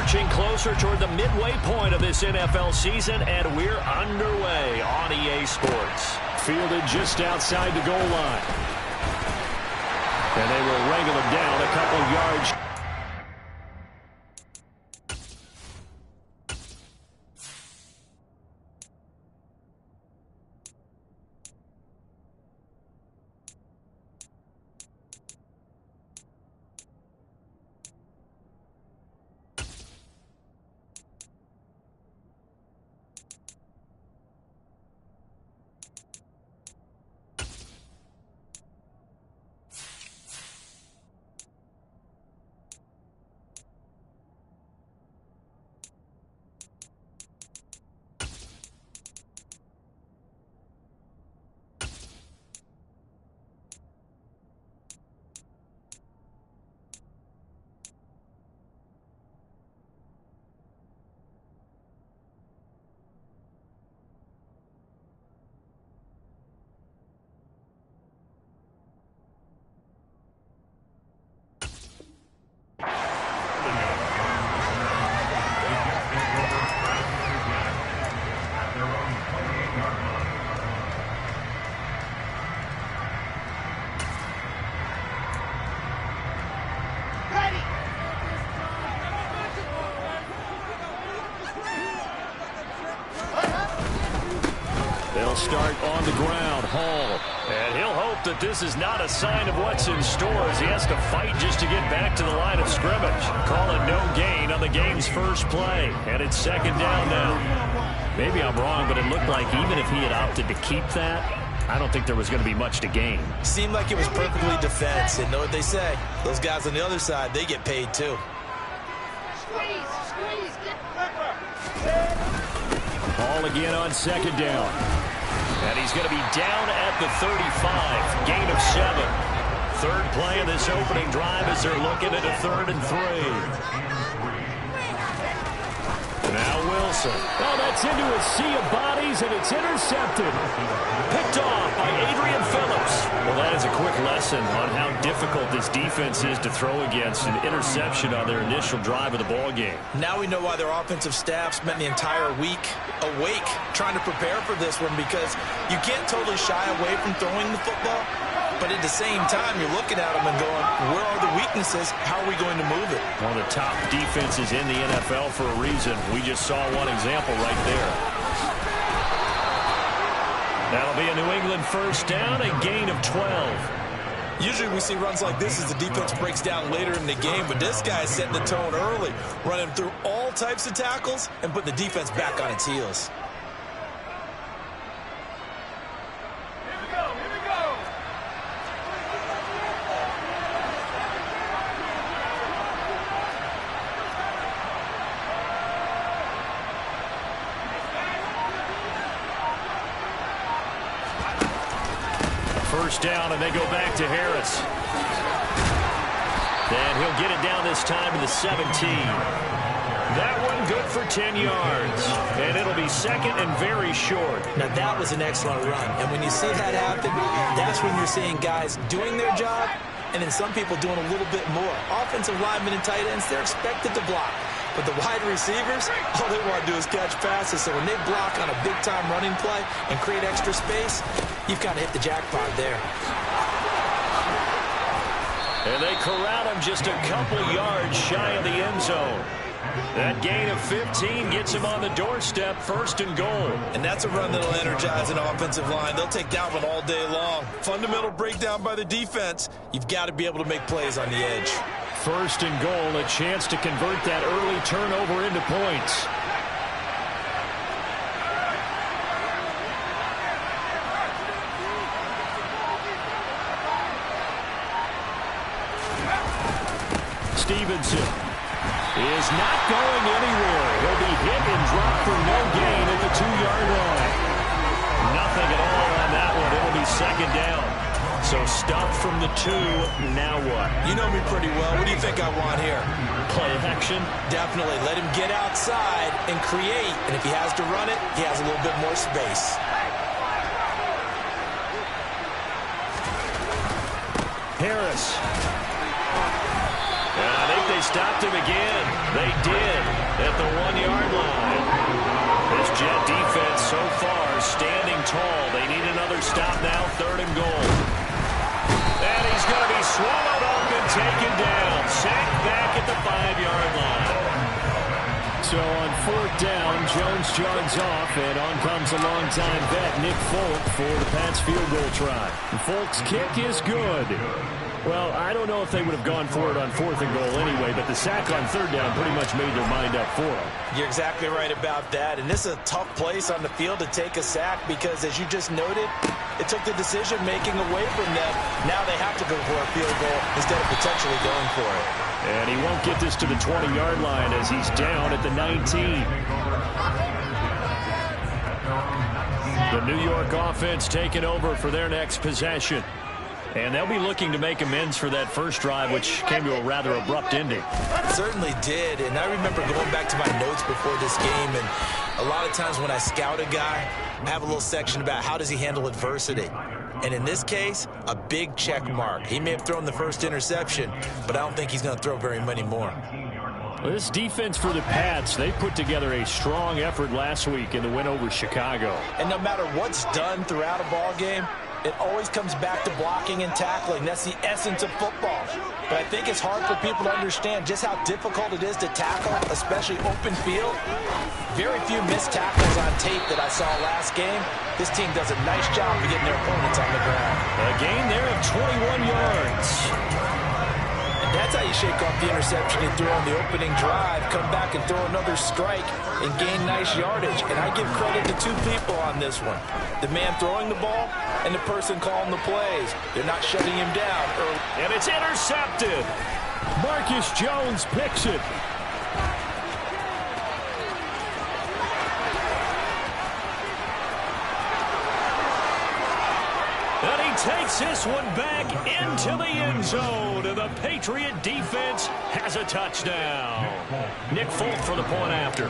inching closer toward the midway point of this NFL season, and we're underway on EA Sports. Fielded just outside the goal line. And they will wrangle him down a couple yards. They'll start on the ground. Hall. And he'll hope that this is not a sign of what's in store as he has to fight just to get back to the line of scrimmage. Call it no gain on the game's first play. And it's second down now. Maybe I'm wrong, but it looked like even if he had opted to keep that, I don't think there was going to be much to gain. Seemed like it was perfectly defense. And know what they say? Those guys on the other side, they get paid too. Ball again on second down. And he's going to be down at the 35. Gain of 7. Third play of this opening drive as they're looking at a 3rd and 3. Now Wilson. Oh, that's into a sea of bodies, and it's intercepted. Picked off by Adrian Phillips. Well, that is a quick lesson on how difficult this defense is to throw against. An interception on their initial drive of the ball game. Now we know why their offensive staff spent the entire week awake trying to prepare for this one, because you can't totally shy away from throwing the football. But at the same time, you're looking at them and going, where are the weaknesses? How are we going to move it? One of the top defenses in the NFL for a reason. We just saw one example right there. That'll be a New England first down, a gain of 12. Usually we see runs like this as the defense breaks down later in the game, but this guy is setting the tone early, running through all types of tackles and putting the defense back on its heels. First down, and they go back to Harris. And he'll get it down this time to the 17. That one good for 10 yards. And it'll be second and very short. Now, that was an excellent run. And when you see that happen, that's when you're seeing guys doing their job and then some people doing a little bit more. Offensive linemen and tight ends, they're expected to block. But the wide receivers, all they want to do is catch passes. So when they block on a big-time running play and create extra space, you've got to hit the jackpot there. And they corral him just a couple yards shy of the end zone. That gain of 15 gets him on the doorstep, first and goal. And that's a run that'll energize an offensive line. They'll take that one all day long. Fundamental breakdown by the defense. You've got to be able to make plays on the edge. First and goal, a chance to convert that early turnover into points. Stevenson is not going anywhere. He'll be hit and dropped for no gain at the 2-yard line. Nothing at all on that one. It'll be second down. So stop from the 2. Now what? You know me pretty well. What do you think I want here? Play action? Definitely. Let him get outside and create. And if he has to run it, he has a little bit more space. Harris. And I think they stopped him again. They did at the 1-yard line. This Jet defense so far standing tall. They need another stop now, 3rd and goal. And he's going to be swallowed up and taken down. Sacked back at the 5-yard line. So on 4th down, Jones jogs off, and on comes a longtime vet, Nick Folk, for the Pats field goal try. And Folk's kick is good. Well, I don't know if they would have gone for it on 4th and goal anyway, but the sack on 3rd down pretty much made their mind up for them. You're exactly right about that, and this is a tough place on the field to take a sack because, as you just noted, it took the decision-making away from them. Now they have to go for a field goal instead of potentially going for it. And he won't get this to the 20-yard line as he's down at the 19. The New York offense taking over for their next possession. And they'll be looking to make amends for that first drive, which came to a rather abrupt ending. It certainly did, and I remember going back to my notes before this game, and a lot of times when I scout a guy, I have a little section about how does he handle adversity. And in this case, a big check mark. He may have thrown the first interception, but I don't think he's going to throw very many more. Well, this defense for the Pats, they put together a strong effort last week in the win over Chicago. And no matter what's done throughout a ball game, it always comes back to blocking and tackling. That's the essence of football. But I think it's hard for people to understand just how difficult it is to tackle, especially open field. Very few missed tackles on tape that I saw last game. This team does a nice job of getting their opponents on the ground. A gain there of 21 yards. And that's how you shake off the interception you threw on the opening drive, come back and throw another strike and gain nice yardage. And I give credit to 2 people on this one. The man throwing the ball and the person calling the plays. They're not shutting him down early. And it's intercepted. Marcus Jones picks it. And he takes this one back into the end zone. And the Patriot defense has a touchdown. Nick Folk for the point after.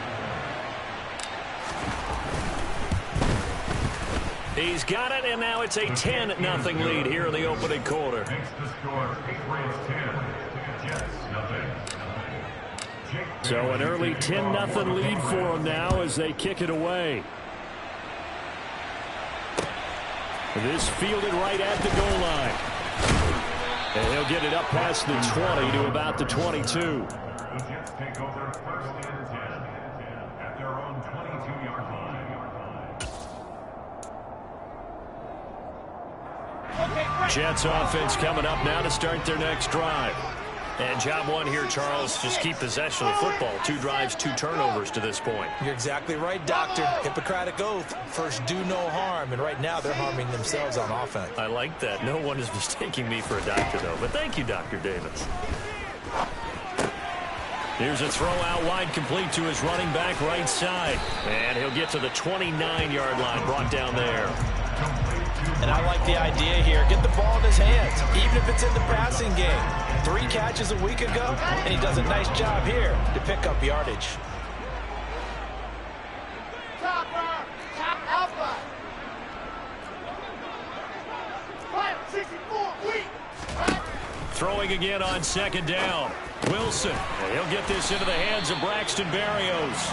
He's got it, and now it's a 10-0 lead here in the opening quarter. So an early 10-0 lead for them now as they kick it away. This fielded right at the goal line. And he'll get it up past the 20 to about the 22. The Jets take over 1st and 10 at their own 22-yard line. Jets offense coming up now to start their next drive. And job one here, Charles, just keep possession of the football. 2 drives, 2 turnovers to this point. You're exactly right, Doctor. Hippocratic oath. First, do no harm. And right now, they're harming themselves on offense. I like that. No one is mistaking me for a doctor, though. But thank you, Dr. Davis. Here's a throw out wide, complete to his running back right side. And he'll get to the 29-yard line, brought down there. And I like the idea here. Get the ball in his hands, even if it's in the passing game. 3 catches a week ago, and he does a nice job here to pick up yardage. Throwing again on 2nd down. Wilson, and he'll get this into the hands of Braxton Berrios.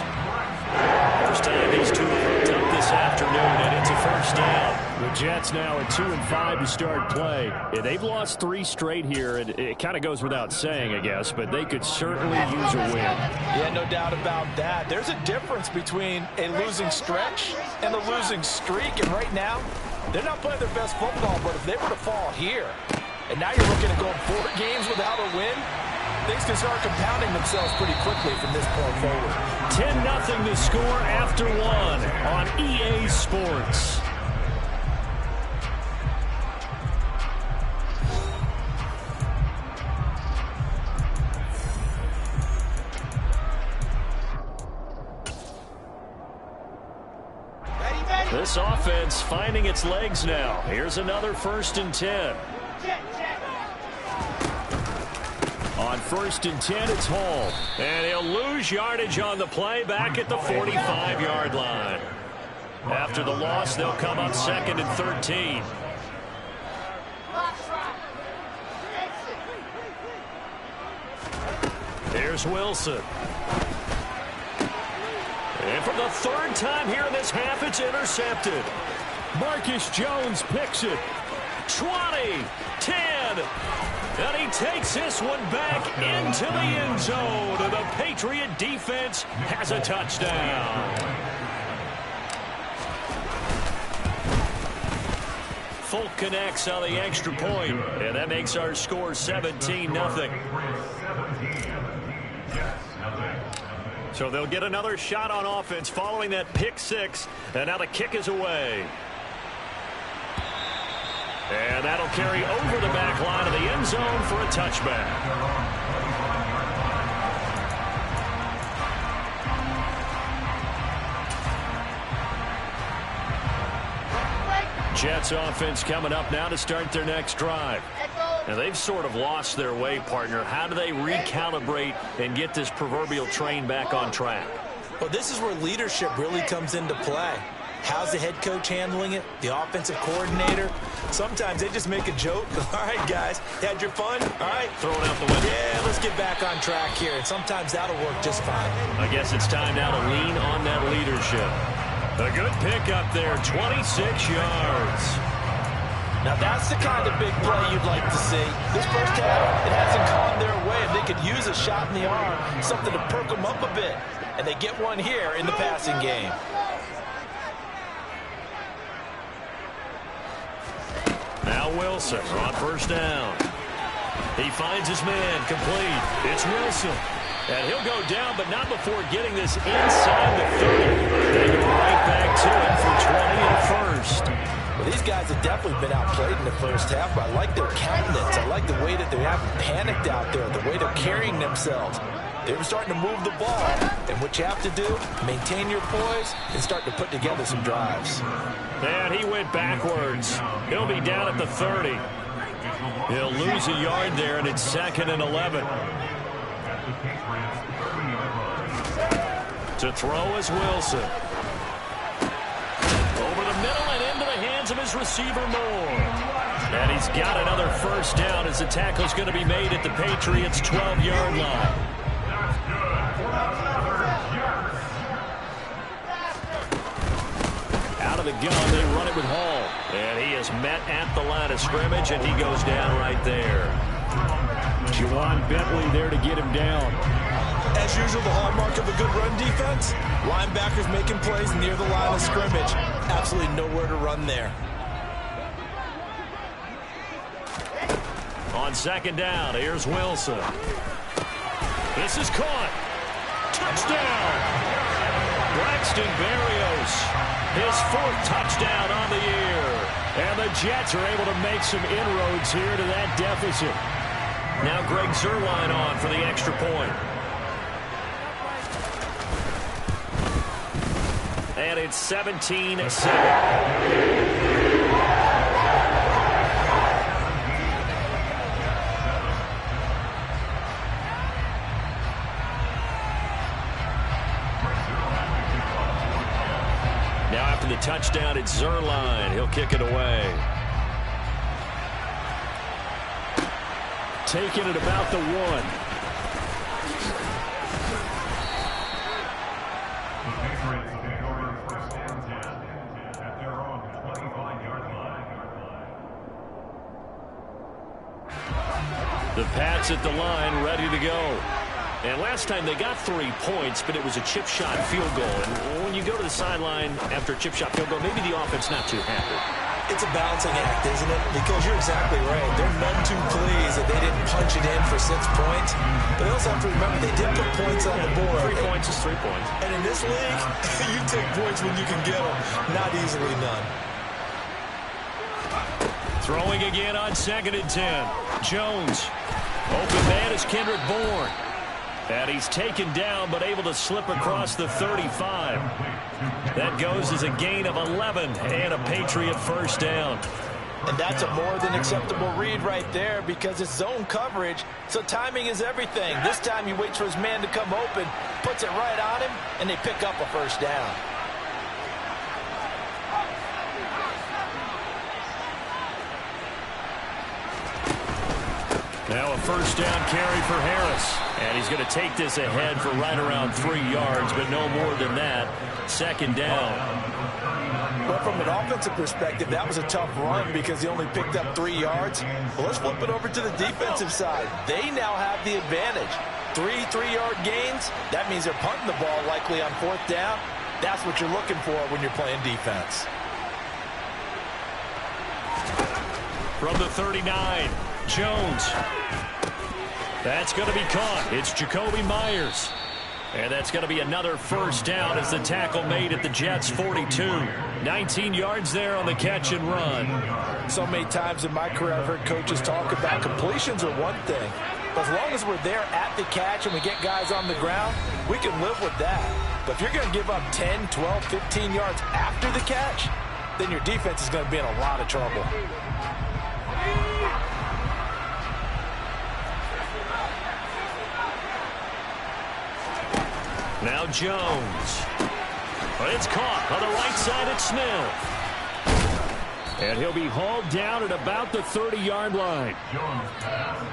First time these 2 have hooked up this afternoon, and it's a 1st down. The Jets now at 2-5 to start play. Yeah, they've lost 3 straight here, and it kind of goes without saying, I guess, but they could certainly use a win. Yeah, no doubt about that. There's a difference between a losing stretch and a losing streak, and right now, they're not playing their best football, but if they were to fall here, and now you're looking at going 4 games without a win, things can start compounding themselves pretty quickly from this point forward. 10-0 to score after 1 on EA Sports. This offense finding its legs now. Here's another 1st and 10. On 1st and 10, it's Hall. And he'll lose yardage on the play back at the 45-yard line. After the loss, they'll come up 2nd and 13. Here's Wilson. And for the third time here in this half, it's intercepted. Marcus Jones picks it. 20, 10, and he takes this one back into the end zone. And the Patriot defense has a touchdown. Folk connects on the extra point, and that makes our score 17-0. So they'll get another shot on offense following that pick six, and now the kick is away. And that'll carry over the back line of the end zone for a touchback. Jets offense coming up now to start their next drive. Now they've sort of lost their way, partner. How do they recalibrate and get this proverbial train back on track? Well, this is where leadership really comes into play. How's the head coach handling it? The offensive coordinator? Sometimes they just make a joke. All right, guys, had your fun? All right. Throw it out the window. Yeah, let's get back on track here. And sometimes that'll work just fine. I guess it's time now to lean on that leadership. A good pickup there, 26 yards. Now, that's the kind of big play you'd like to see. This first half, it hasn't gone their way. If they could use a shot in the arm, something to perk them up a bit. And they get one here in the passing game. Now Wilson on first down. He finds his man complete. It's Wilson. And he'll go down, but not before getting this inside the 30. They go right back to it for 20 and first. Well, these guys have definitely been outplayed in the first half, but I like their countenance. I like the way that they haven't panicked out there, the way they're carrying themselves. They were starting to move the ball, and what you have to do, maintain your poise and start to put together some drives. And he went backwards. He'll be down at the 30. He'll lose a yard there, and it's 2nd and 11. To throw is Wilson. Over the middle and into the hands of his receiver, Moore. And he's got another first down as the tackle's going to be made at the Patriots' 12-yard line. Out of the gun, they run it with Hall. And he is met at the line of scrimmage, and he goes down right there. Juwan Bentley there to get him down. As usual, the hallmark of a good run defense, linebackers making plays near the line of scrimmage. Absolutely nowhere to run there. On second down, here's Wilson. This is caught. Touchdown! Braxton Berrios, his 4th touchdown on the year. And the Jets are able to make some inroads here to that deficit. Now Greg Zuerlein on for the extra point. And it's 17-7. Now after the touchdown, it's Zuerlein. He'll kick it away. Taking it about the 1. The Pats at the line, ready to go. And last time they got 3 points, but it was a chip shot field goal. And when you go to the sideline after a chip shot field goal, maybe the offense not too happy. It's a balancing act, isn't it? Because you're exactly right. They're none too pleased that they didn't punch it in for 6 points. But they also have to remember they did put points on the board. 3 points is 3 points. And in this league, you take points when you can get them. Not easily done. Throwing again on 2nd and 10. Jones. Open man is Kendrick Bourne. And he's taken down but able to slip across the 35. That goes as a gain of 11 and a Patriot first down. And that's a more than acceptable read right there because it's zone coverage, so timing is everything. This time he waits for his man to come open, puts it right on him, and they pick up a first down. Now a first down carry for Harris. And he's going to take this ahead for right around 3 yards, but no more than that. Second down. But from an offensive perspective, that was a tough run because he only picked up 3 yards. Well, let's flip it over to the defensive side. They now have the advantage. 3 3-yard gains. That means they're punting the ball likely on 4th down. That's what you're looking for when you're playing defense. From the 39, Jones. That's going to be caught. It's Jacoby Myers. And that's going to be another first down as the tackle made at the Jets' 42. 19 yards there on the catch and run. So many times in my career I've heard coaches talk about completions are one thing. But as long as we're there at the catch and we get guys on the ground, we can live with that. But if you're going to give up 10, 12, 15 yards after the catch, then your defense is going to be in a lot of trouble. Now Jones. But it's caught on the right side at Smith. And he'll be hauled down at about the 30-yard line.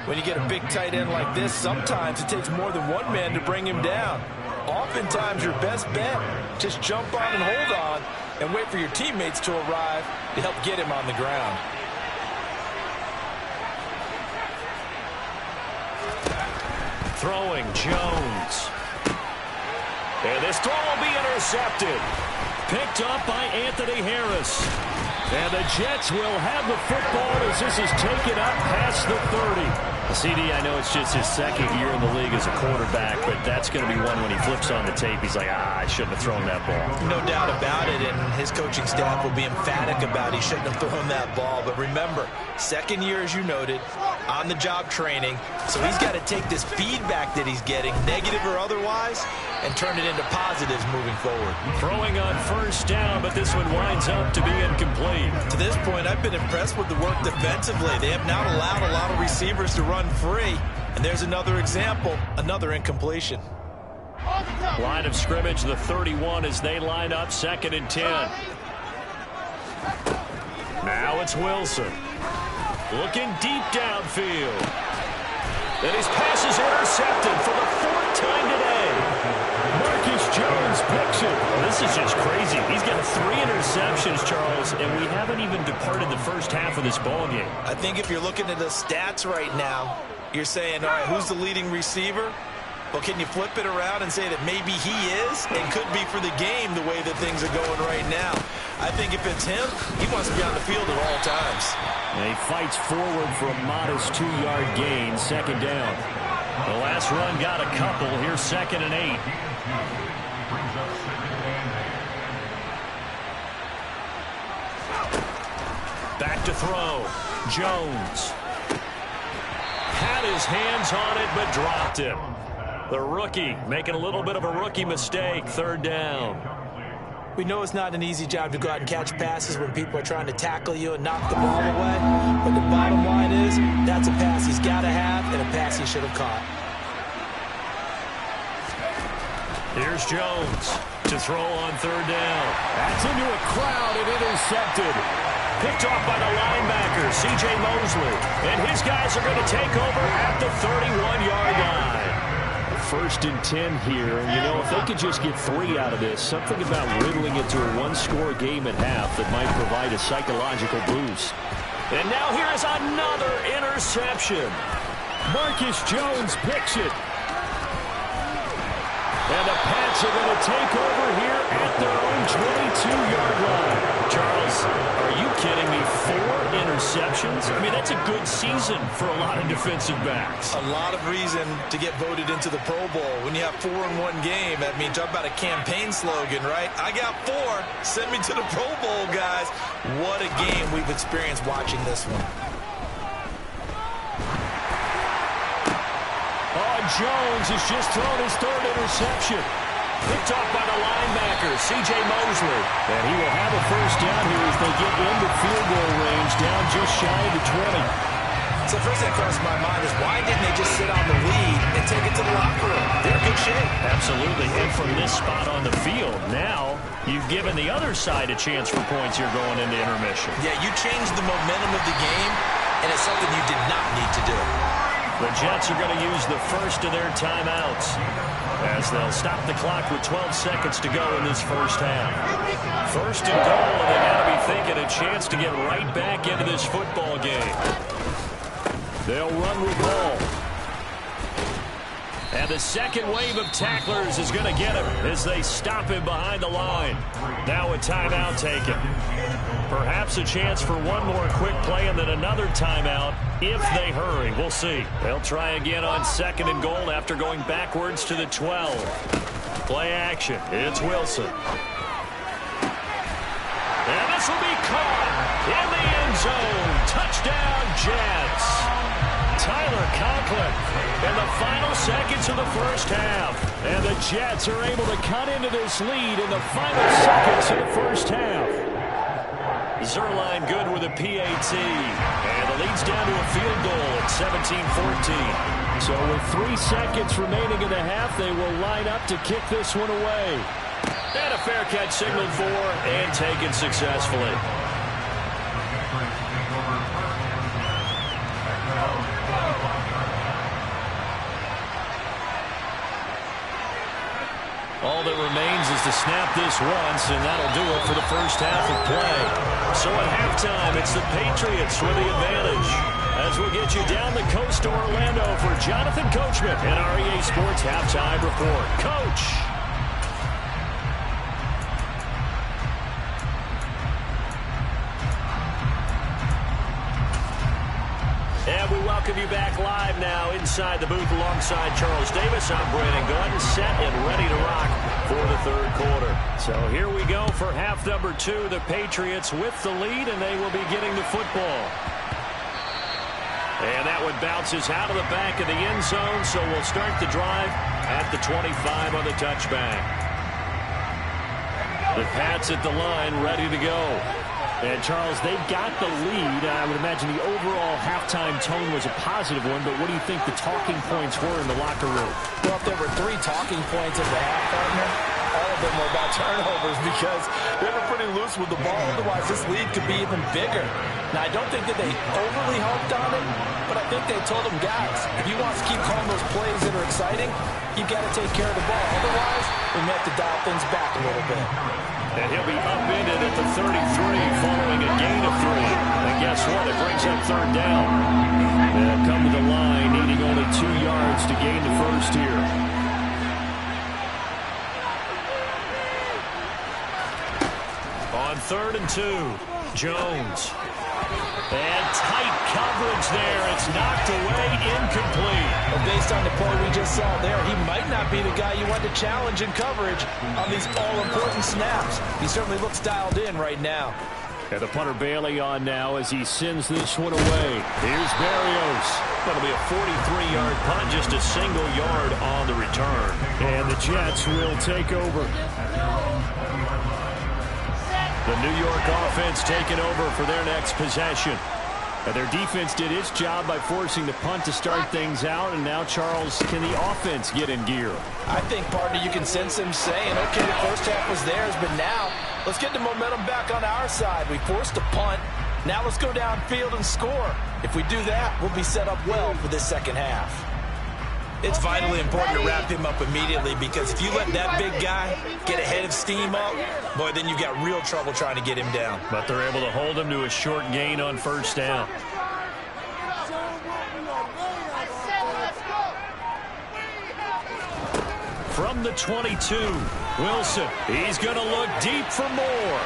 When you get a big tight end like this, sometimes it takes more than one man to bring him down. Oftentimes your best bet, just jump on and hold on and wait for your teammates to arrive to help get him on the ground. Throwing Jones. And this throw will be intercepted. Picked up by Anthony Harris. And the Jets will have the football as this is taken up past the 30. CD, I know it's just his second year in the league as a quarterback, but that's going to be one when he flips on the tape. He's like, I shouldn't have thrown that ball. No doubt about it, and his coaching staff will be emphatic about he shouldn't have thrown that ball. But remember, second year, as you noted, on-the-job training, so he's got to take this feedback that he's getting, negative or otherwise, and turn it into positives moving forward. Throwing on first down, but this one winds up to be incomplete. To this point, I've been impressed with the work defensively. They have not allowed a lot of receivers to run free. And there's another example, another incompletion. Line of scrimmage, the 31 as they line up, 2nd and 10. Now it's Wilson. Looking deep downfield. And his pass is intercepted for the 4th time today. Marcus Jones picks it. Well, this is just crazy. He's got 3 interceptions, Charles, and we haven't even departed the first half of this ball game. I think if you're looking at the stats right now, you're saying, all right, who's the leading receiver? Well, can you flip it around and say that maybe he is and could be for the game the way that things are going right now? I think if it's him, he wants to be on the field at all times. And he fights forward for a modest 2-yard gain, 2nd down. The last run got a couple. Here's 2nd and 8. Back to throw. Jones. Had his hands on it, but dropped it. The rookie making a little bit of a rookie mistake. 3rd down. We know it's not an easy job to go out and catch passes when people are trying to tackle you and knock the ball away. But the bottom line is, that's a pass he's got to have and a pass he should have caught. Here's Jones to throw on 3rd down. That's into a crowd and intercepted. Picked off by the linebacker, C.J. Mosley. And his guys are going to take over at the 31-yard line. 1st and 10 here. And, you know, if they could just get 3 out of this, something about riddling it to a 1-score game at half that might provide a psychological boost. And now here is another interception. Marcus Jones picks it. And the Pats are going to take over here at their own 22-yard line. Charles, are you kidding me? 4 interceptions? I mean, that's a good season for a lot of defensive backs. A lot of reason to get voted into the Pro Bowl. When you have 4 in one game, I mean, talk about a campaign slogan, right? I got 4. Send me to the Pro Bowl, guys. What a game we've experienced watching this one. Jones has just thrown his 3rd interception. Picked off by the linebacker, C.J. Mosley. And he will have a first down here as they get into field goal range, down just shy of the 20. So first thing crossed my mind is why didn't they just sit on the lead and take it to the locker room? They're in good shape. Absolutely. And from this spot on the field, now you've given the other side a chance for points here going into intermission. Yeah, you changed the momentum of the game, and it's something you did not need to do. The Jets are going to use the first of their timeouts as they'll stop the clock with 12 seconds to go in this first half. First and goal, and they got to be thinking a chance to get right back into this football game. They'll run with ball. And the second wave of tacklers is going to get him as they stop him behind the line. Now a timeout taken. Perhaps a chance for one more quick play and then another timeout if they hurry. We'll see. They'll try again on second and goal after going backwards to the 12. Play action. It's Wilson. And this will be caught in the end zone. Touchdown, Jets. Tyler Conklin in the final seconds of the first half. And the Jets are able to cut into this lead in the final seconds of the first half. Zuerlein good with a PAT. And the lead's down to a field goal at 17-14. So with 3 seconds remaining in the half, they will line up to kick this one away. And a fair catch signaled for and taken successfully. All that remains is to snap this once, and that'll do it for the first half of play. So at halftime, it's the Patriots with the advantage. As we'll get you down the coast to Orlando for Jonathan Coachman and our EA Sports Halftime Report. Coach! And we welcome you back live now inside the booth alongside Charles Davis. I'm Brandon Glenn, set and ready to rock for the third quarter. So here we go for half number 2. The Patriots with the lead, and they will be getting the football. And that one bounces out of the back of the end zone, so we'll start the drive at the 25 on the touchback. The Pats at the line, ready to go. And, Charles, they've got the lead. I would imagine the overall halftime tone was a positive one, but what do you think the talking points were in the locker room? Well, if there were 3 talking points at the half, partner, all of them were about turnovers because they were pretty loose with the ball. Otherwise, this lead could be even bigger. Now, I don't think that they overly harped on it, but I think they told them, guys, if you want to keep calling those plays that are exciting, you've got to take care of the ball. Otherwise, we may have to dial things back a little bit. And he'll be upended at the 33 following a gain of 3. And guess what? It brings up third down. They'll come to the line needing only 2 yards to gain the first here. On 3rd and 2, Jones. And tight coverage there. It's knocked away, incomplete. Well, based on the play we just saw there, he might not be the guy you want to challenge in coverage on these all-important snaps. He certainly looks dialed in right now. And the punter Bailey on now as he sends this one away. Here's Berrios. That'll be a 43-yard punt, just a single yard on the return. And the Jets will take over. The New York offense taking over for their next possession. And their defense did its job by forcing the punt to start things out. And now, Charles, can the offense get in gear? I think, partner, you can sense him saying, okay, the first half was theirs, but now let's get the momentum back on our side. We forced a punt. Now let's go downfield and score. If we do that, we'll be set up well for this second half. It's vitally important to wrap him up immediately because if you let that big guy get a head of steam up, boy, then you've got real trouble trying to get him down. But they're able to hold him to a short gain on first down. From the 22, Wilson. He's going to look deep for more.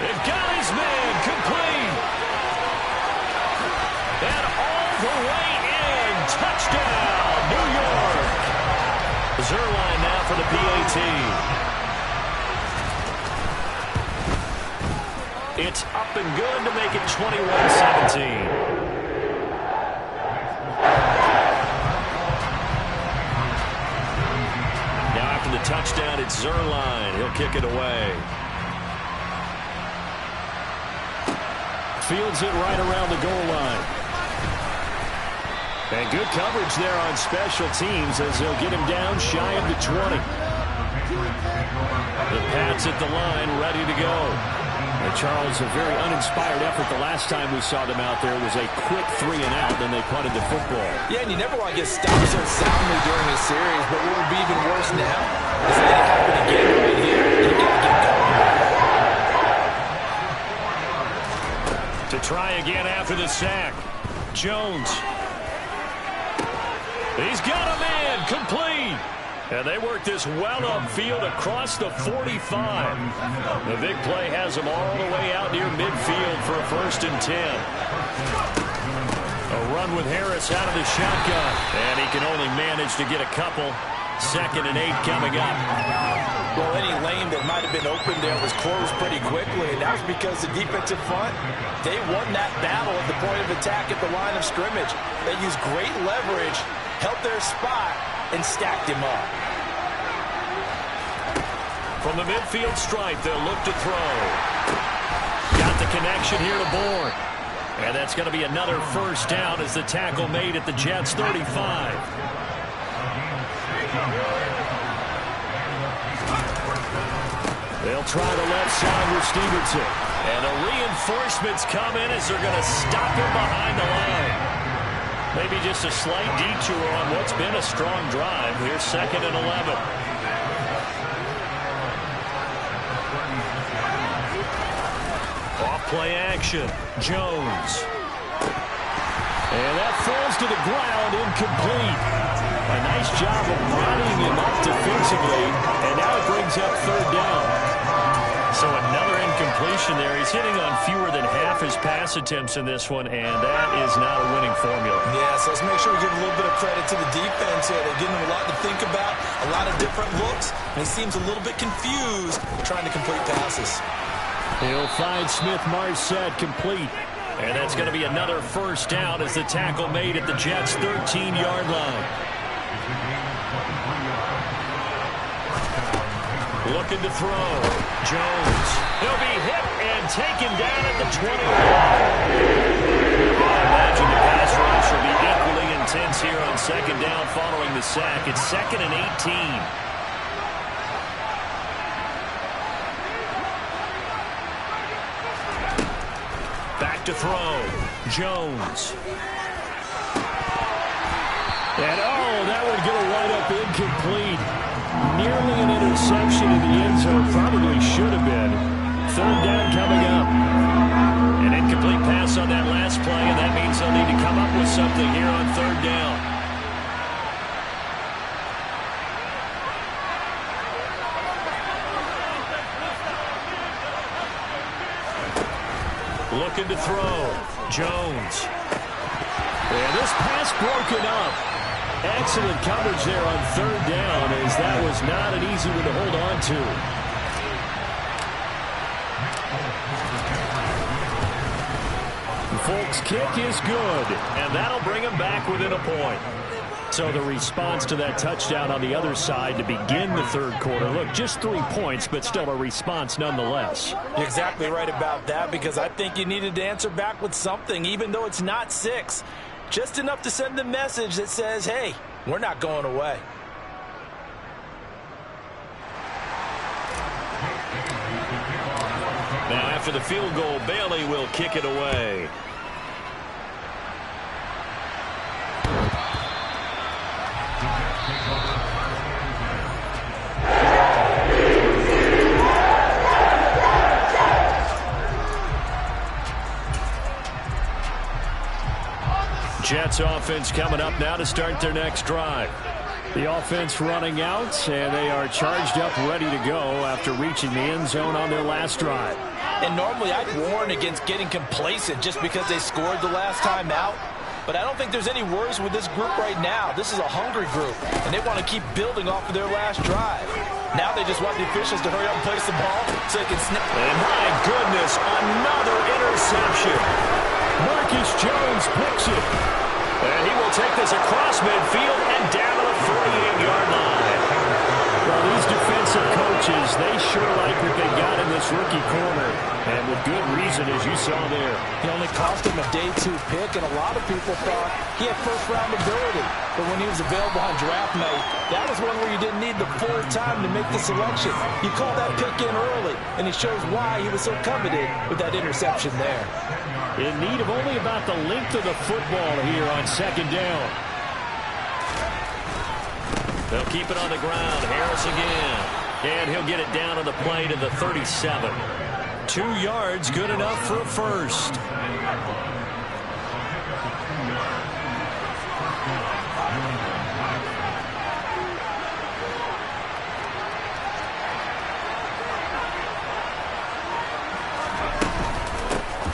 They've got his man complete. And all the way in. Touchdown, New York. Zuerlein now for the PAT. It's up and good to make it 21-17. The touchdown, it's Zuerlein. He'll kick it away. Fields it right around the goal line. And good coverage there on special teams as they'll get him down shy of the 20. The Pats at the line, ready to go. And Charles, a very uninspired effort the last time we saw them out there was a quick 3-and-out, then they punted the football. Yeah, and you never want to get stopped so soundly during a series, but what would be even worse now is that it happened again right here. You got to get going. To try again after the sack. Jones. He's got a man complete. And they work this well upfield across the 45. The big play has them all the way out near midfield for a 1st and 10. A run with Harris out of the shotgun. And he can only manage to get a couple. 2nd and 8 coming up. Well, any lane that might have been open there was closed pretty quickly, and that was because the defensive front, they won that battle at the point of attack at the line of scrimmage. They used great leverage, held their spot, and stacked him up. From the midfield stripe, they'll look to throw. Got the connection here to Bourne. And that's going to be another 1st down as the tackle made at the Jets' 35. They'll try the left side with Stevenson. And the reinforcements come in as they're going to stop him behind the line. Maybe just a slight detour on what's been a strong drive. Here's 2nd and 11. Off play action. Jones. And that falls to the ground, incomplete. A nice job of rallying him up defensively. And now it brings up 3rd down. So another incompletion there. He's hitting on fewer than half his pass attempts in this one, and that is not a winning formula. Yeah, so let's make sure we give a little bit of credit to the defense here. They're giving him a lot to think about, a lot of different looks, and he seems a little bit confused trying to complete passes. He'll find Smith-Marsette complete. And that's going to be another 1st down as the tackle made at the Jets' 13-yard line. Looking to throw. Jones. He'll be hit and taken down at the 21. I imagine the pass rush will be equally intense here on 2nd down following the sack. It's 2nd and 18. Back to throw. Jones. And that would get a wide-up incomplete. Nearly an interception in the end zone. Probably should have been. 3rd down coming up. An incomplete pass on that last play, and that means they'll need to come up with something here on 3rd down. Looking to throw. Jones. And this pass broken up. Excellent coverage there on 3rd down, as that was not an easy one to hold on to. Folks' kick is good, and that'll bring him back within a point. So the response to that touchdown on the other side to begin the 3rd quarter. Look, just 3 points, but still a response nonetheless. You're exactly right about that, because I think you needed to answer back with something, even though it's not 6. Just enough to send the message that says, hey, we're not going away. Now after the field goal, Bailey will kick it away. Jets offense coming up now to start their next drive. The offense running out, and they are charged up, ready to go after reaching the end zone on their last drive. And normally I'd warn against getting complacent just because they scored the last time out. But I don't think there's any worries with this group right now. This is a hungry group, and they want to keep building off of their last drive. Now they just want the officials to hurry up and place the ball so they can snap. And my goodness, another interception. Marcus Jones picks it. And he will take this across midfield and down to the 48-yard line. Well, these defensive coaches coaches, they sure like what they got in this rookie corner. And with good reason, as you saw there. He only cost him a day 2 pick, and a lot of people thought he had first-round ability. But when he was available on draft night, that was one where you didn't need the full time to make the selection. You called that pick in early, and it shows why he was so coveted with that interception there. In need of only about the length of the football here on second down. They'll keep it on the ground. Harris again. And he'll get it down on the play to the 37. 2 yards, good enough for a first.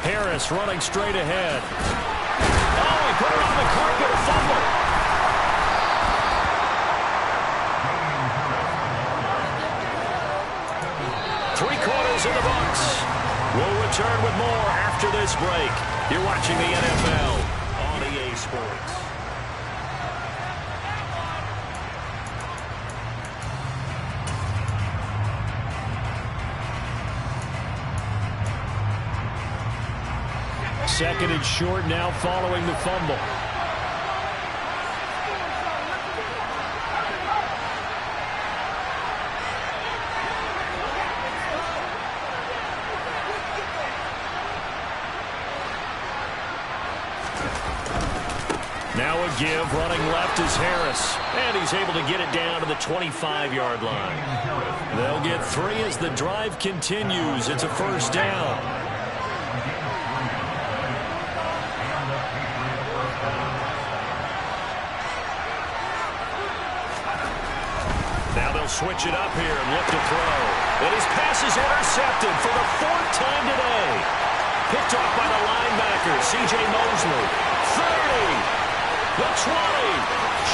Harris running straight ahead. Oh, he put it on the carpet, a fumble. In the books. We'll return with more after this break. You're watching the NFL on EA Sports. Second and short now following the fumble. Now a give, running left is Harris. And he's able to get it down to the 25-yard line. They'll get 3 as the drive continues. It's a first down. Now they'll switch it up here and look to throw. And his pass is intercepted for the 4th time today. Picked off by the linebacker, C.J. Mosley. 30. The 20.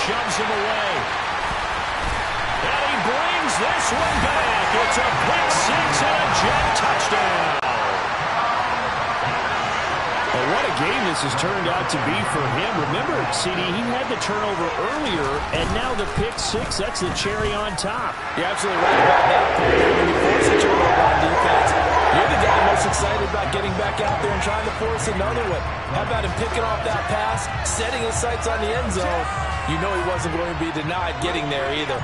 Shoves him away. And he brings this one back. It's a pick 6 and a jet touchdown. Well, what a game this has turned out to be for him. Remember, CD, he had the turnover earlier, and now the pick 6, that's the cherry on top. You're absolutely right about that. When you force a turnover on defense, you're the guy most excited about getting back out there and trying to force another one. How about him picking off that pass, setting his sights on the end zone? You know he wasn't going to be denied getting there either.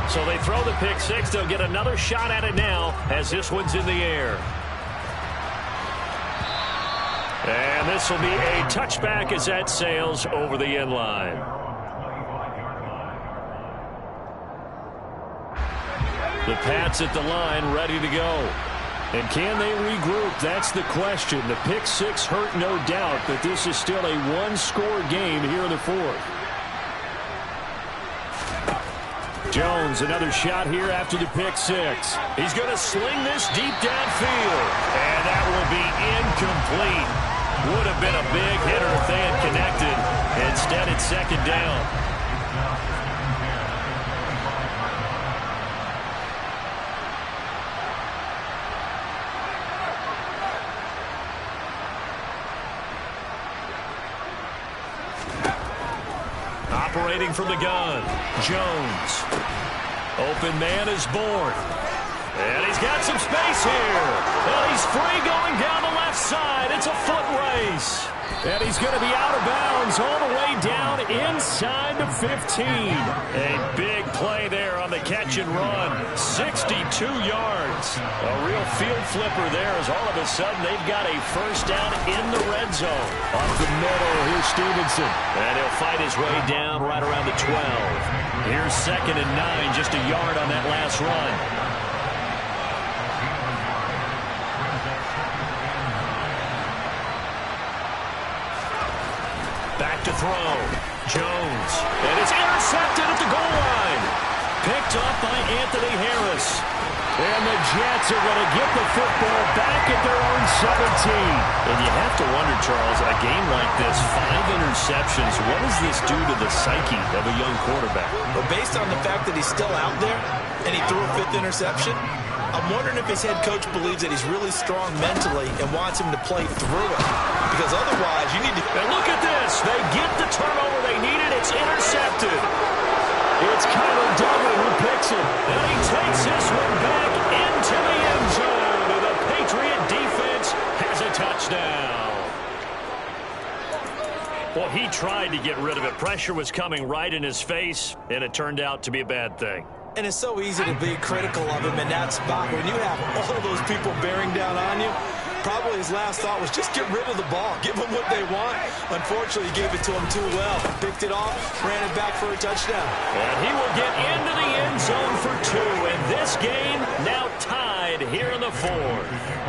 So they throw the pick 6. They'll get another shot at it now as this one's in the air. And this will be a touchback as that sails over the end line. The Pats at the line ready to go. And can they regroup? That's the question. The pick 6 hurt, no doubt, but this is still a one-score game here in the 4th. Jones, another shot here after the pick 6. He's going to sling this deep downfield. And that will be incomplete. Would have been a big hitter if they had connected. Instead, it's second down. Operating from the gun, Jones. Open man is born. And he's got some space here. And he's free going down the left side. It's a foot race. And he's going to be out of bounds all the way down inside the 15. A big play there on the catch and run. 62 yards. A real field flipper there as all of a sudden they've got a first down in the red zone. Off the middle, here's Stevenson. And he'll fight his way down right around the 12. Here's 2nd and 9, just a yard on that last run. Back to throw. Jones. And it's intercepted at the goal line. Picked up by Anthony Harris. And the Jets are going to get the football back at their own 17. And you have to wonder, Charles, a game like this, 5 interceptions, what does this do to the psyche of a young quarterback? Well, based on the fact that he's still out there and he threw a 5th interception, I'm wondering if his head coach believes that he's really strong mentally and wants him to play through it. Because otherwise, you need to... And look at this. They get the turnover they needed. It's intercepted. It's Kyler Well, he tried to get rid of it. Pressure was coming right in his face, and it turned out to be a bad thing. And it's so easy to be critical of him in that spot. When you have all those people bearing down on you, probably his last thought was just get rid of the ball. Give them what they want. Unfortunately, he gave it to him too well. Picked it off, ran it back for a touchdown. And he will get into the end zone for 2. And this game now tied here in the 4th.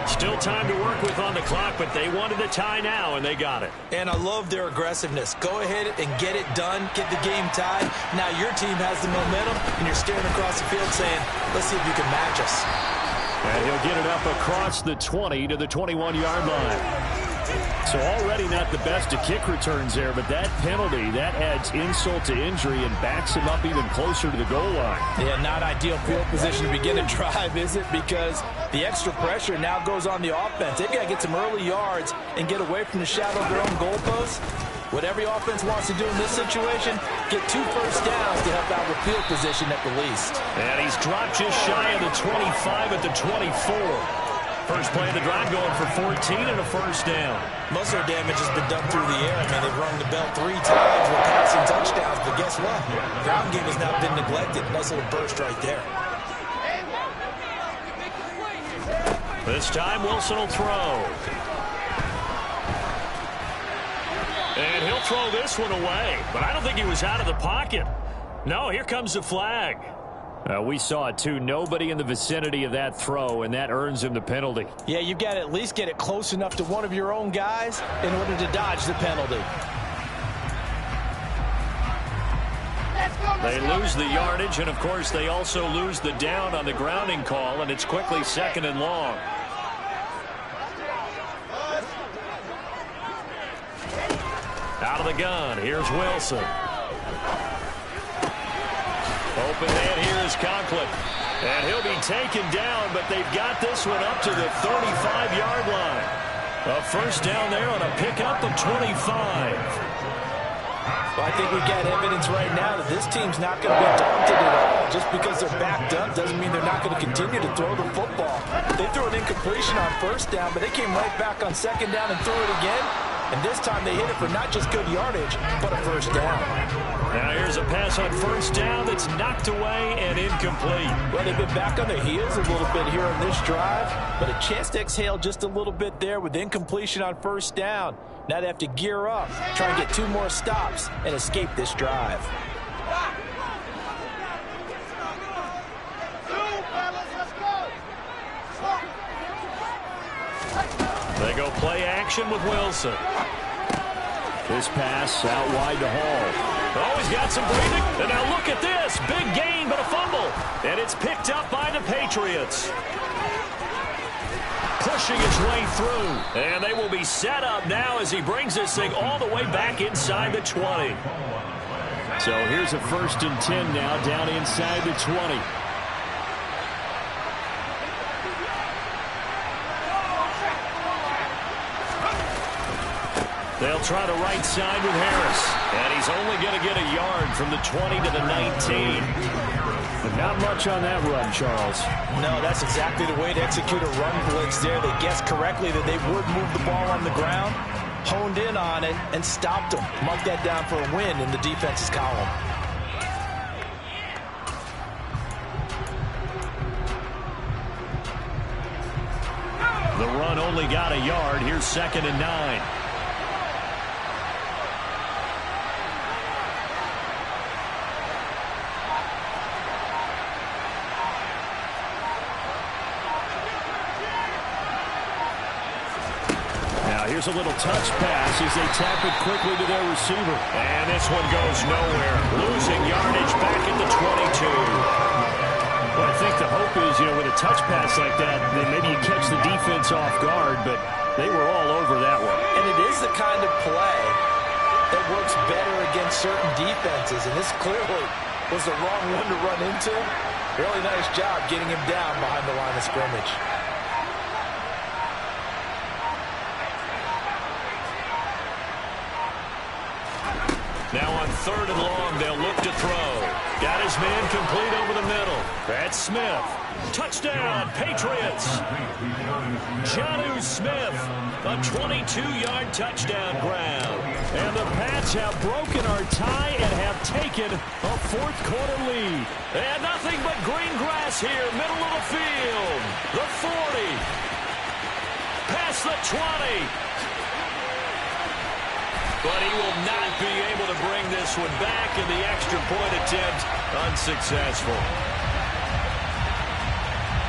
Still time to work with on the clock, but they wanted a tie now, and they got it. And I love their aggressiveness. Go ahead and get it done. Get the game tied. Now your team has the momentum, and you're staring across the field saying, let's see if you can match us. And he'll get it up across the 20 to the 21-yard line. So already not the best of kick returns there, but that penalty, that adds insult to injury and backs him up even closer to the goal line. Yeah, not ideal field position to begin a drive, is it? Because the extra pressure now goes on the offense. They've got to get some early yards and get away from the shadow of their own goalposts. What every offense wants to do in this situation, get 2 first downs to help out with field position at the least. And he's dropped just shy of the 25 at the 24. First play of the drive going for 14 and a first down. Most of their damage has been done through the air. I mean, they've rung the bell 3 times with passing touchdowns, but guess what? Ground game has now been neglected. Nice little burst right there. This time, Wilson will throw. And he'll throw this one away, but I don't think he was out of the pocket. No, here comes the flag. We saw it, too. Nobody in the vicinity of that throw, and that earns him the penalty. Yeah, you've got to at least get it close enough to one of your own guys in order to dodge the penalty. They lose the yardage, and, of course, they also lose the down on the grounding call, and it's quickly 2nd and long. Out of the gun, here's Wilson. Open man here is Conklin. And he'll be taken down, but they've got this one up to the 35-yard line. A first down there on a pickup of 25. Well, I think we've got evidence right now that this team's not going to be daunted at all. Just because they're backed up doesn't mean they're not going to continue to throw the football. They threw an incompletion on first down, but they came right back on second down and threw it again. And this time they hit it for not just good yardage, but a first down. Now here's a pass on first down that's knocked away and incomplete. Well, they've been back on their heels a little bit here on this drive, but a chance to exhale just a little bit there with incompletion on first down. Now they have to gear up, try and get 2 more stops, and escape this drive. They go play action with Wilson. This pass out wide to Hall. Oh, he's got some breathing. And now look at this. Big gain, but a fumble. And it's picked up by the Patriots. Pushing his way through. And they will be set up now as he brings this thing all the way back inside the 20. So here's a 1st and 10 now down inside the 20. They'll try the right side with Harris. And he's only going to get a yard from the 20 to the 19. But not much on that run, Charles. No, that's exactly the way to execute a run blitz there. They guessed correctly that they would move the ball on the ground, honed in on it, and stopped them. Mark that down for a win in the defense's column. The run only got a yard. Here's 2nd and 9. Here's a little touch pass as they tap it quickly to their receiver. And this one goes nowhere. Losing yardage back at the 22. Well, I think the hope is, with a touch pass like that, then maybe you catch the defense off guard, but they were all over that one. And it is the kind of play that works better against certain defenses, and this clearly was the wrong one to run into. Really nice job getting him down behind the line of scrimmage. Now on 3rd and long, they'll look to throw. Got his man complete over the middle. That's Smith. Touchdown, Patriots. Jonnu Smith, a 22-yard touchdown grab. And the pass Jets have broken our tie and have taken a fourth-quarter lead. And nothing but green grass here, middle of the field. The 40. Past the 20. But he will not be able to bring this one back, and the extra point attempt unsuccessful.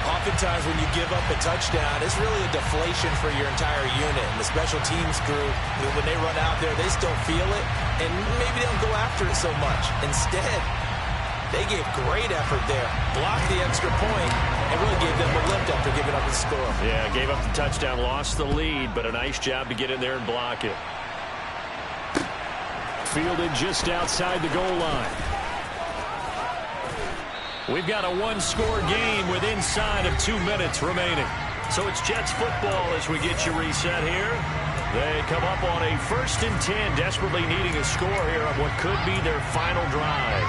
Oftentimes when you give up a touchdown, it's really a deflation for your entire unit. And the special teams group, when they run out there, they still feel it, and maybe they don't go after it so much. Instead, they gave great effort there, blocked the extra point, and really gave them a lift after giving up the score. Yeah, gave up the touchdown, lost the lead, but a nice job to get in there and block it. Fielded just outside the goal line. We've got a one-score game with inside of 2 minutes remaining. So it's Jets football as we get you reset here. They come up on a 1st and 10, desperately needing a score here on what could be their final drive.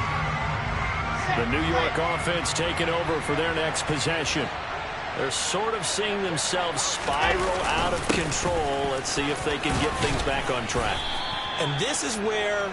The New York offense taking over for their next possession. They're sort of seeing themselves spiral out of control. Let's see if they can get things back on track. And this is where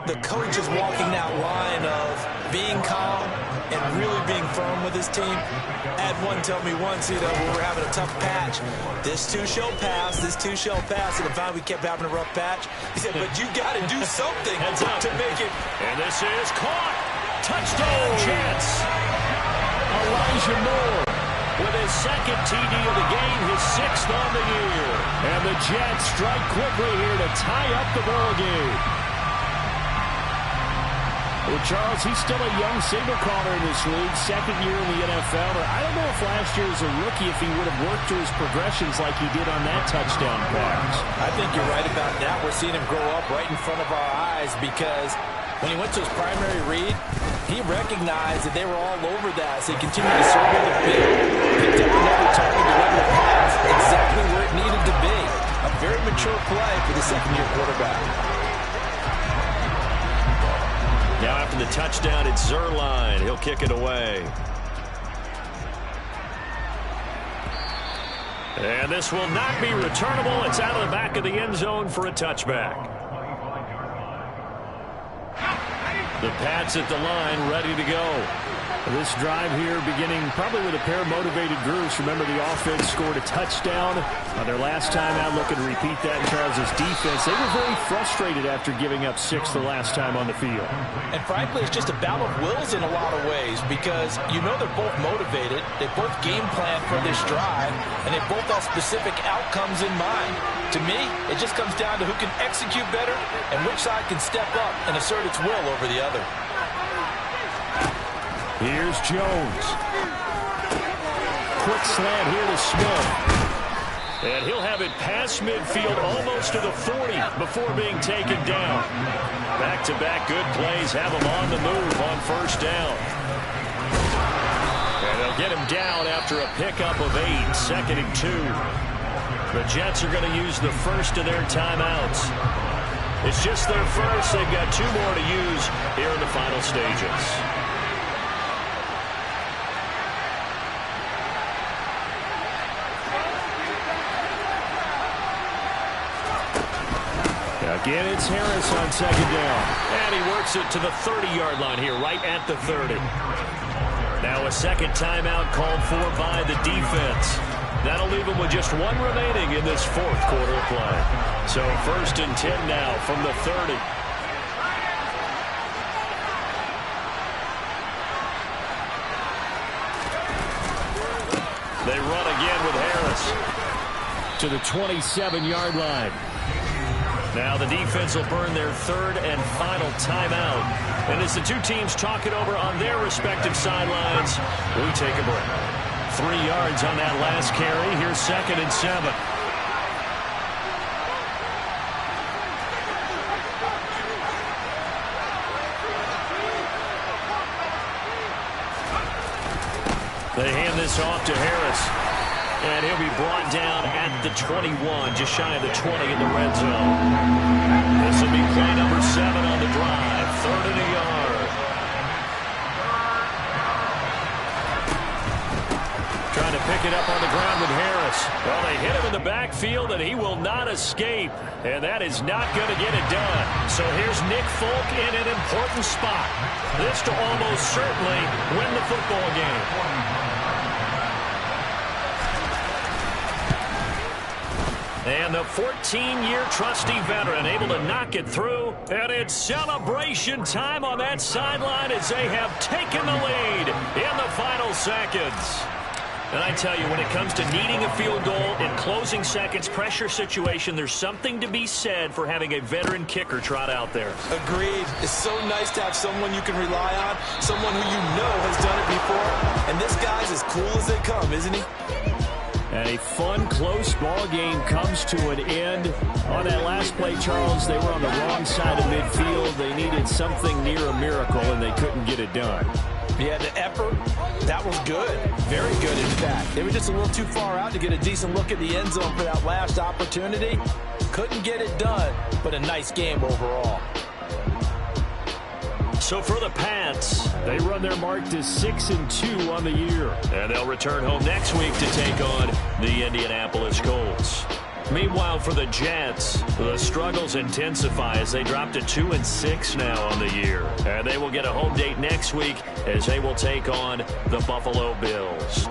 the coach is walking that line of being calm and really being firm with his team. I had one tell me once, when we were having a tough patch, this too shall pass, this too shall pass. And finally we kept having a rough patch. He said, but you got to do something to make it. And this is caught. Touchdown, Jets. Elijah Moore with his second TD of the game, his 6th on the year. And the Jets strike quickly here to tie up the ball game. Well, Charles, he's still a young signal caller in this league, 2nd year in the NFL. But I don't know if last year as a rookie if he would have worked through his progressions like he did on that touchdown pass. I think you're right about that. We're seeing him grow up right in front of our eyes because when he went to his primary read, he recognized that they were all over that, so he continued to circle the field, picked up another target, delivered a pass exactly where it needed to be. A very mature play for the 2nd-year quarterback. Now after the touchdown, it's Zuerlein. He'll kick it away. And this will not be returnable. It's out of the back of the end zone for a touchback. The Pats at the line, ready to go. This drive here beginning probably with a pair of motivated groups. Remember, the offense scored a touchdown on their last time out. Looking to repeat that in Charles's defense. They were very frustrated after giving up 6 the last time on the field. And frankly, it's just a battle of wills in a lot of ways because you know they're both motivated. They both game plan for this drive, and they both have specific outcomes in mind. To me, it just comes down to who can execute better and which side can step up and assert its will over the other. Here's Jones. Quick slant here to Smith. And he'll have it past midfield almost to the 40 before being taken down. Back-to-back good plays have him on the move on 1st down. And they'll get him down after a pickup of 8, 2nd and 2. The Jets are going to use the first of their timeouts. It's just their first. They've got 2 more to use here in the final stages. Again, it's Harris on 2nd down. And he works it to the 30-yard line here, right at the 30. Now a 2nd timeout called for by the defense. That'll leave him with just 1 remaining in this 4th quarter of play. So 1st and 10 now from the 30. They run again with Harris. To the 27-yard line. Now the defense will burn their 3rd and final timeout. And as the 2 teams talk it over on their respective sidelines, we take a break. 3 yards on that last carry. Here's 2nd and 7. They hand this off to Harris. And he'll be brought down at the 21, just shy of the 20 in the red zone. This will be play number 7 on the drive. 3rd and a yard. Trying to pick it up on the ground with Harris. Well, they hit him in the backfield, and he will not escape. escape, and that is not going to get it done. So here's Nick Folk in an important spot. This to almost certainly win the football game. And the 14-year trusty veteran able to knock it through. And it's celebration time on that sideline as they have taken the lead in the final seconds. And I tell you, when it comes to needing a field goal in closing seconds, pressure situation, there's something to be said for having a veteran kicker trot out there. Agreed. It's so nice to have someone you can rely on, someone who you know has done it before. And this guy's as cool as they come, isn't he? And a fun, close ball game comes to an end. On that last play, Charles, they were on the wrong side of midfield. They needed something near a miracle, and they couldn't get it done. Yeah, the effort, that was good. Very good, in fact. They were just a little too far out to get a decent look at the end zone for that last opportunity. Couldn't get it done, but a nice game overall. So for the Pats, they run their mark to 6-2 on the year. And they'll return home next week to take on the Indianapolis Colts. Meanwhile, for the Jets, the struggles intensify as they drop to 2-6 now on the year. And they will get a home date next week as they will take on the Buffalo Bills.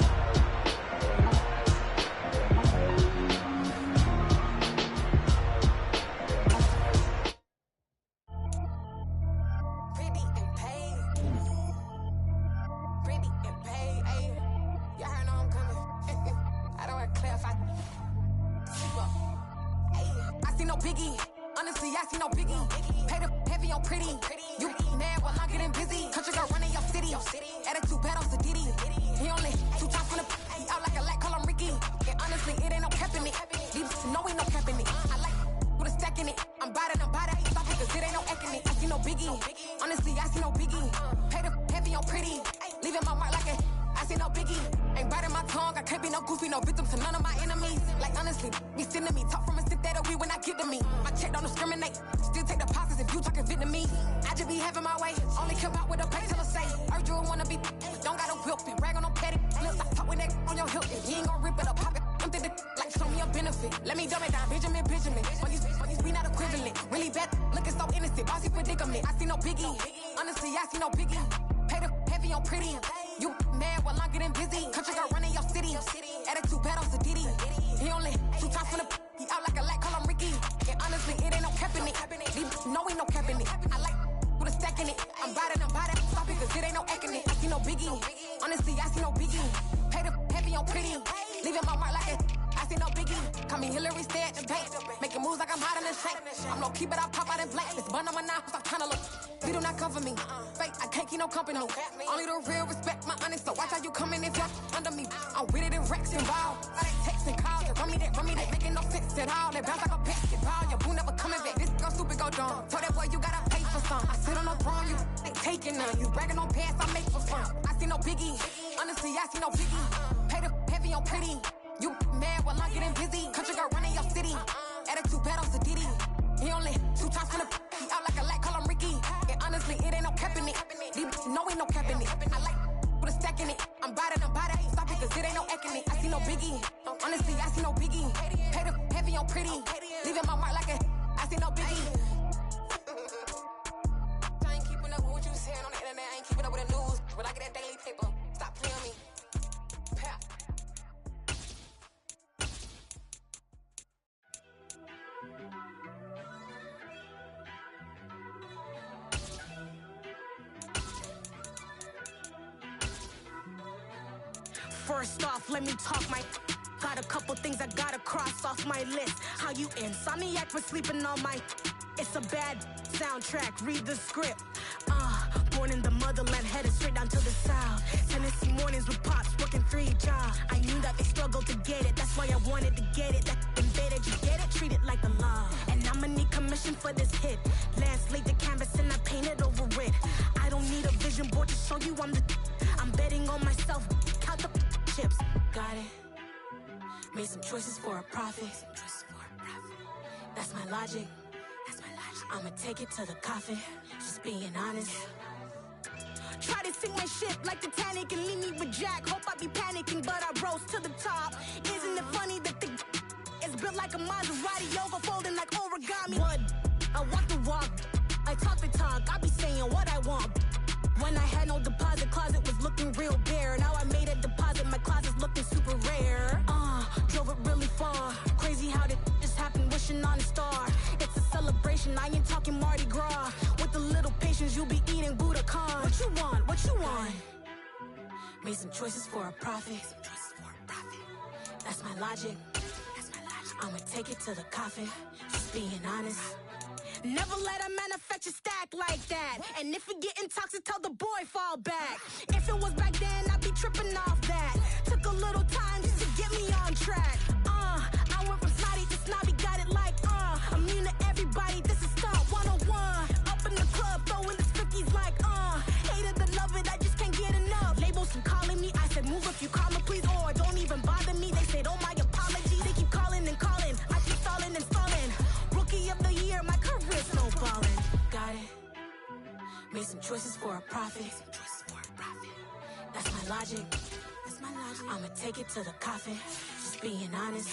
First off, let me talk my... Got a couple things I gotta cross off my list. How you insomniac for sleeping on my... It's a bad soundtrack, read the script. Born in the motherland, headed straight down to the south. Tennessee mornings with pops, working 3 jobs. I knew that they struggled to get it, that's why I wanted to get it. That embedded, you get it, treat it like the law. And I'ma need commission for this hit. Lance laid the canvas and I painted over it. I don't need a vision board to show you I'm the... I'm betting on myself, count the chips. Got it. Made some choices for a profit. That's my logic. I'ma take it to the coffin. Just being honest. Try to sink my ship like Titanic and leave me with Jack. Hope I be panicking, but I rose to the top. Isn't it funny that the It's built like a Maserati, yoga folding like origami. What? I walk the walk, I talk the talk, I be saying what I want. When I had no deposit, closet was looking real bare. Now I made a deposit, my closet's looking super rare. Drove it really far. Crazy how did just happen, wishing on a star. It's a celebration, I ain't talking Mardi Gras. With a little patience, you'll be eating Budokan. What you want? What you want? Made some choices for a profit. That's my logic. I'ma take it to the coffin. Just being honest. Never let a manufacture stack like that. And if it getting toxic, tell the boy fall back. If it was back then, I'd be tripping off that. Took a little time just to get me on track. I went from snotty to snobby, got it like immune to everybody, this is Star 101. Up in the club, throwing the cookies like hated to love it, I just can't get enough. Labels from calling me, I said move if you call me please, or don't even bother me. They said oh my apologies, they keep calling and calling. I keep stalling and stalling. Rookie of the year, my career snowballing. Got it. Made some choices for a profit. That's my logic. I'ma take it to the coffin. Just being honest.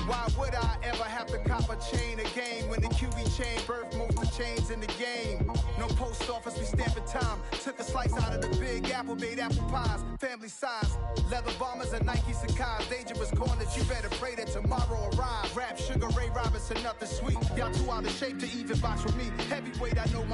Why would I ever have to cop a chain again when the QB chain birthed most of the chains in the game? No post office, we stamping time. Took a slice out of the big apple, made apple pies, family size. Leather bombers and Nike Sacai's. Dangerous corners, you better pray that tomorrow arrives. Rap, Sugar Ray Robinson, nothing sweet. Y'all too out of shape to even box with me. Heavyweight, I know my